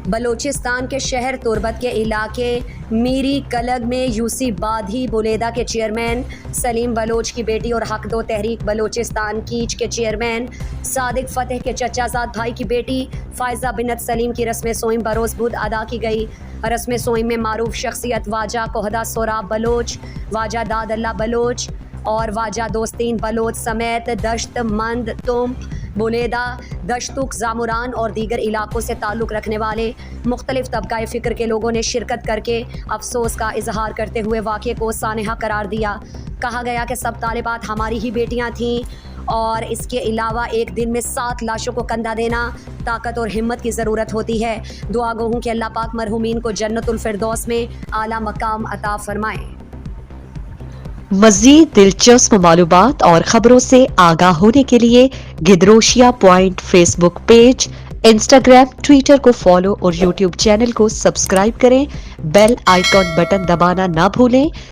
بلوچستان کے شہر تربت کے علاقے میری کلگ میں یوسی بادھی بولیدہ کے چیئرمین سلیم بلوچ کی بیٹی اور حق دو تحریک بلوچستان کیچ کے چیئرمین صادق فتح کے چچا زاد بھائی کی بیٹی فائزہ بنت سلیم کی رسم سوئم بروز بدھ ادا کی گئی۔ رسم سوئم میں معروف شخصیت واجہ کوہدہ سوراب بلوچ، واجہ داد اللہ بلوچ اور واجہ دوستین بلوچ سمیت دشت مند تم بولیدہ، دشتک، زامران اور دیگر علاقوں سے تعلق رکھنے والے مختلف طبقہ فکر کے لوگوں نے شرکت کر کے افسوس کا اظہار کرتے ہوئے واقعے کو سانحہ قرار دیا۔ کہا گیا کہ سب طالبات ہماری ہی بیٹیاں تھیں اور اس کے علاوہ ایک دن میں 7 لاشوں کو کندھا دینا طاقت اور ہمت کی ضرورت ہوتی ہے۔ دعا گو ہوں کہ اللہ پاک مرحومین کو جنت الفردوس میں اعلیٰ مقام عطا فرمائے۔ مزید دلچسپ معلومات اور خبروں سے آگاہ ہونے کے لیے Gedrosia point Facebook page, Instagram, Twitter کو فالو اور یوٹیوب چینل کو سبسکرائب کریں۔ بیل آئیکن بٹن دبانا نہ بھولیں